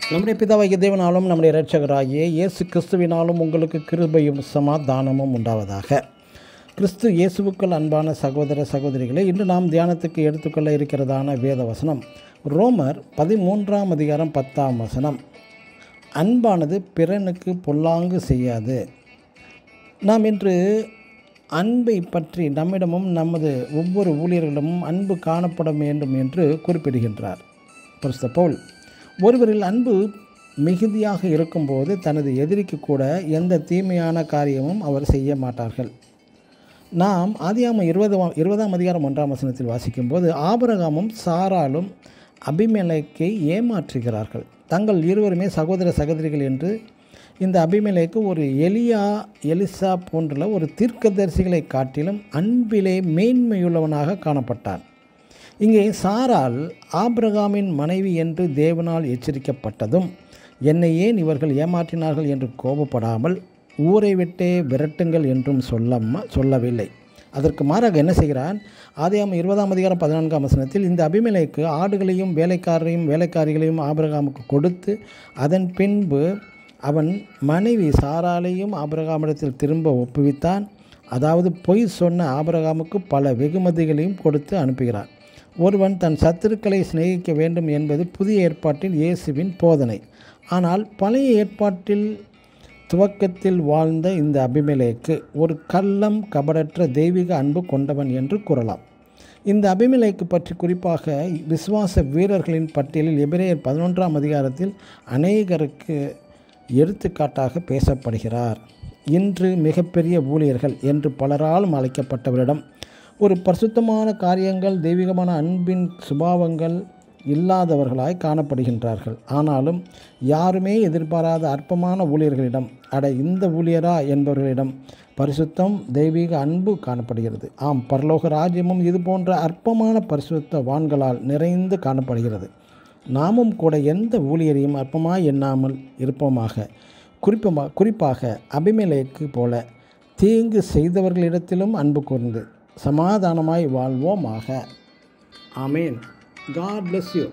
நம்முடைய பிதாவாகிய தேவனாலும் நம்முடைய இரட்சகராகிய இயேசு கிறிஸ்துவினாலும் உங்களுக்கு கிருபையும் சமாதானமும் உண்டாவதாக. கிறிஸ்து இயேசுவுக்குள் அன்பான சகோதர சகோதரிகளை, இன்று நாம் தியானத்துக்கு எடுத்துக்கொள்ள இருக்கிறதான வேத வசனம் ரோமர் 13ஆம் அதிகாரம் 10ஆம் வசனம். அன்பானது பிறனுக்கு பொல்லாங்கு செய்யாது. நாம் இன்று அன்பை பற்றி நம்மிடமும் நமது ஒவ்வொரு ஊழியர்களிடமும் அன்பு காணப்பட வேண்டும் என்று குறிப்பிடுகின்றார் பரிசுத்த பவுல். ஒருவரில் அன்பு மிகுதியாக இருக்கும்போது தனது எதிரிக்கு கூட எந்த தீமையான காரியமும் அவர் செய்ய மாட்டார்கள். நாம் ஆதியாகமம் 20ஆம் அதிகாரம் 1ஆம் வசனத்தில் வாசிக்கும்போது, ஆபிரகாமும் சாராலும் அபிமெலேக்கை ஏமாற்றுகிறார்கள். தங்கள் இருவருமே சகோதர சகோதரிகள் என்று இந்த அபிமெலேக்கு ஒரு எலிசா போன்ற ஒரு தீர்க்கதரிசிகளை காட்டிலும் அன்பிலே மேன்மையுள்ளவனாக காணப்பட்டான். இங்கே சாரால் ஆபிரகாமின் மனைவி என்று தேவனால் எச்சரிக்கப்பட்டதும், என்னை ஏன் இவர்கள் ஏமாற்றினார்கள் என்று கோபப்படாமல் ஊரை விட்டே விரட்டுங்கள் என்றும் சொல்லவில்லை. அதற்கு மாறாக என்ன செய்கிறான்? ஆதியாகமம் 20ஆம் அதிகாரம் 14ஆம் வசனத்தில், இந்த அபிமெலேக்கு ஆடுகளையும் வேலைக்காரிகளையும் ஆபிரகாமுக்கு கொடுத்து அதன் பின்பு அவன் மனைவி சாராலையும் ஆபிரகாமிடத்தில் திரும்ப ஒப்புவித்தான். அதாவது பொய் சொன்ன ஆபிரகாமுக்கு பல வெகுமதிகளையும் கொடுத்து அனுப்புகிறான். ஒருவன் தன் சத்துருக்களை சிநேகிக்க வேண்டும் என்பது புதிய ஏற்பாட்டில் இயேசுவின் போதனை. ஆனால் பழைய ஏற்பாட்டில் துவக்கத்தில் வாழ்ந்த இந்த அபிமெலேக்கு ஒரு கள்ளம் கபடற்ற தெய்வீக அன்பு கொண்டவன் என்று கூறலாம். இந்த அபிமெலேக்கு பற்றி குறிப்பாக விசுவாச வீரர்களின் பட்டியலில் எபிரேயர் 11ஆம் அதிகாரத்தில் அநேகருக்கு எடுத்துக்காட்டாக பேசப்படுகிறார். இன்று மிகப்பெரிய ஊழியர்கள் என்று பலராலும் அழைக்கப்பட்டவரிடம் ஒரு பரிசுத்தமான காரியங்கள், தெய்வீகமான அன்பின் சுபாவங்கள் இல்லாதவர்களாய் காணப்படுகின்றார்கள். ஆனாலும் யாருமே எதிர்பாராத அற்பமான ஊழியர்களிடம், இந்த ஊழியரா என்பவர்களிடம் பரிசுத்தம், தெய்வீக அன்பு காணப்படுகிறது. ஆம், பரலோக ராஜ்யமும் இது போன்ற அற்பமான பரிசுத்த வான்களால் நிறைந்து காணப்படுகிறது. நாமும் கூட எந்த ஊழியரையும் அற்பமாய் எண்ணாமல் இருப்போமாக. குறிப்பாக அபிமெலேக்கு போல தீங்கு செய்தவர்களிடத்திலும் அன்பு கூர்ந்து சமாதானமாய் வாழ்வோமாக. ஆமேன். God bless you.